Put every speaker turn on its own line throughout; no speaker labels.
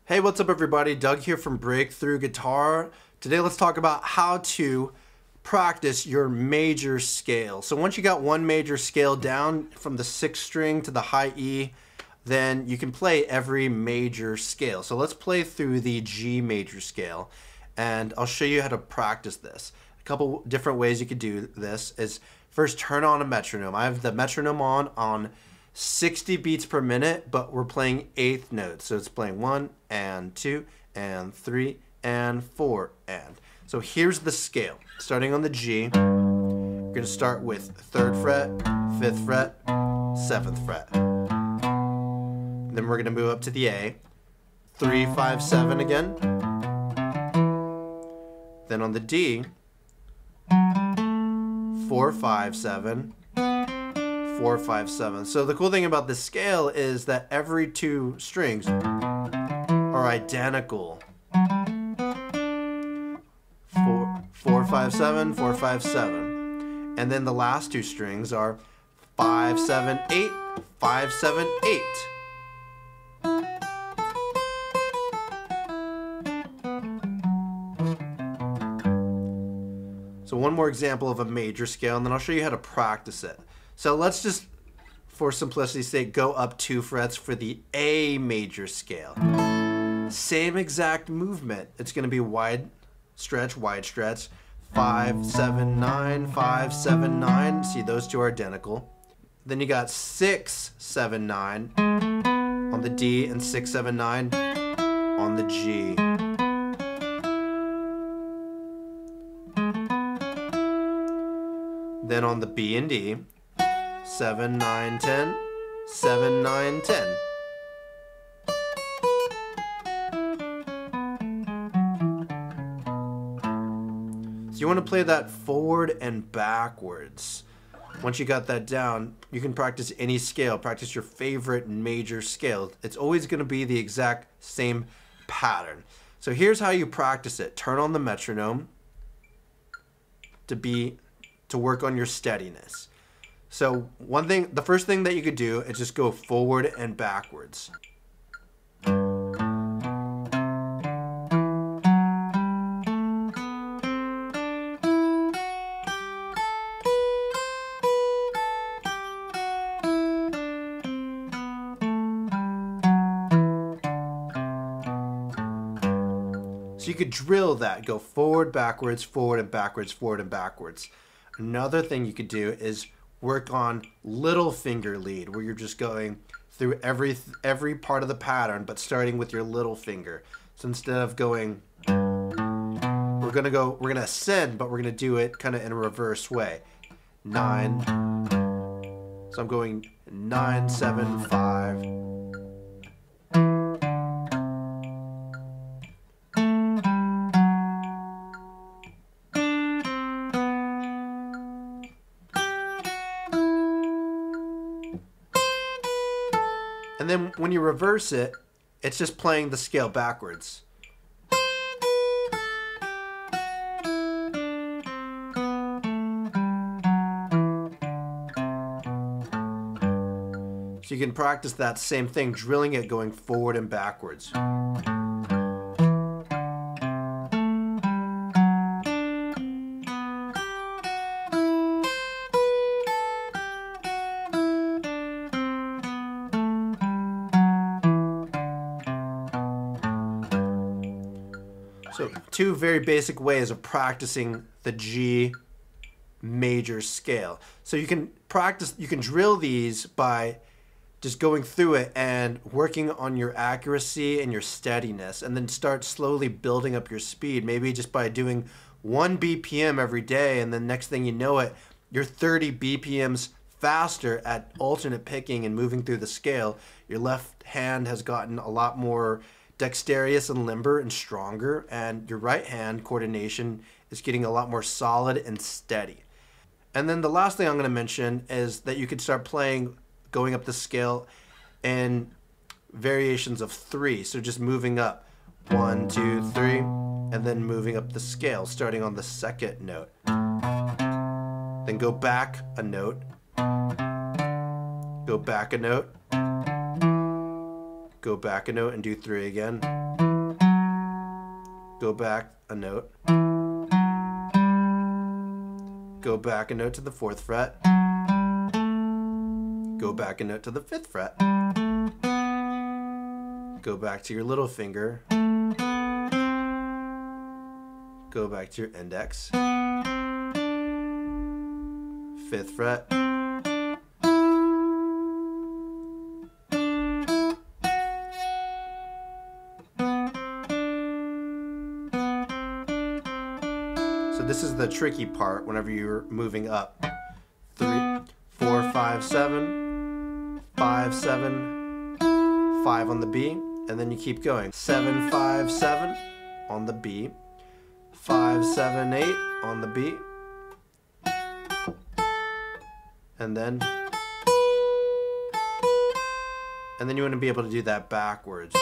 Hey, what's up everybody? Doug here from Breakthrough Guitar. Today let's talk about how to practice your major scale. So once you got one major scale down from the 6th string to the high E, then you can play every major scale. So let's play through the G major scale and I'll show you how to practice this. A couple different ways you could do this is first turn on a metronome. I have the metronome on 60 beats per minute, but we're playing 8th notes. So it's playing 1 and 2 and 3 and 4 and. So here's the scale. Starting on the G, we're going to start with 3rd fret, 5th fret, 7th fret. Then we're going to move up to the A, 3, 5, 7 again. Then on the D, 4, 5, 7. 4, 5, 7. So the cool thing about this scale is that every two strings are identical. 4, 5, 7, 4, 5, 7. And then the last two strings are 5, 7, 8, 5, 7, 8. So one more example of a major scale, and then I'll show you how to practice it. So let's just, for simplicity's sake, go up 2 frets for the A major scale. Same exact movement. It's going to be wide stretch, 5, 7, 9, 5, 7, 9. See, those two are identical. Then you got 6, 7, 9 on the D and 6, 7, 9 on the G. Then on the B and D, 7, 9, 10, 7, 9, 10. So you want to play that forward and backwards. Once you got that down, you can practice any scale. Practice your favorite major scale. It's always going to be the exact same pattern. So here's how you practice it. Turn on the metronome to work on your steadiness. So the first thing that you could do is just go forward and backwards. So you could drill that, go forward, backwards, forward and backwards, forward and backwards. Another thing you could do is work on little finger lead, where you're just going through every part of the pattern, but starting with your little finger. So instead of going, we're gonna ascend, but we're gonna do it kind of in a reverse way. 9. So I'm going 9, 7, 5. And then when you reverse it, it's just playing the scale backwards. So you can practice that same thing, drilling it going forward and backwards. So two very basic ways of practicing the G major scale. So you can drill these by just going through it and working on your accuracy and your steadiness, and then start slowly building up your speed, maybe just by doing 1 BPM every day, and then next thing you know it, you're 30 BPMs faster at alternate picking and moving through the scale. Your left hand has gotten a lot more dexterous and limber and stronger, and your right hand coordination is getting a lot more solid and steady. And then the last thing I'm going to mention is that you could start playing, going up the scale in variations of 3. So just moving up 1, 2, 3, and then moving up the scale, starting on the 2nd note. Then go back a note, go back a note, Go back a note and do 3 again. Go back a note. Go back a note to the 4th fret. Go back a note to the 5th fret. Go back to your little finger. Go back to your index. 5th fret. So this is the tricky part whenever you're moving up. 3, 4, 5, 7, 5, 7, 5 on the B, and then you keep going. 7, 5, 7 on the B, 5, 7, 8 on the B, and then you want to be able to do that backwards.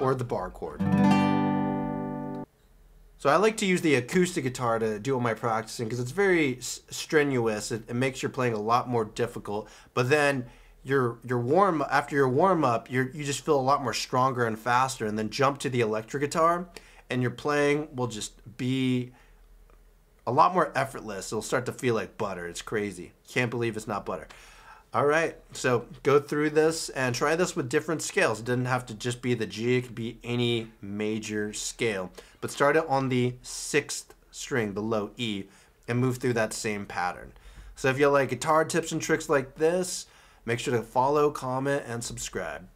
Or the bar chord. So I like to use the acoustic guitar to do all my practicing because it's very strenuous. It makes your playing a lot more difficult. But then after your warm up, you just feel a lot more stronger and faster. And then jump to the electric guitar, and your playing will just be a lot more effortless. It'll start to feel like butter. It's crazy. Can't believe it's not butter. All right, so go through this and try this with different scales. It doesn't have to just be the G, it could be any major scale. But start it on the 6th string, the low E, and move through that same pattern. So if you like guitar tips and tricks like this, make sure to follow, comment, and subscribe.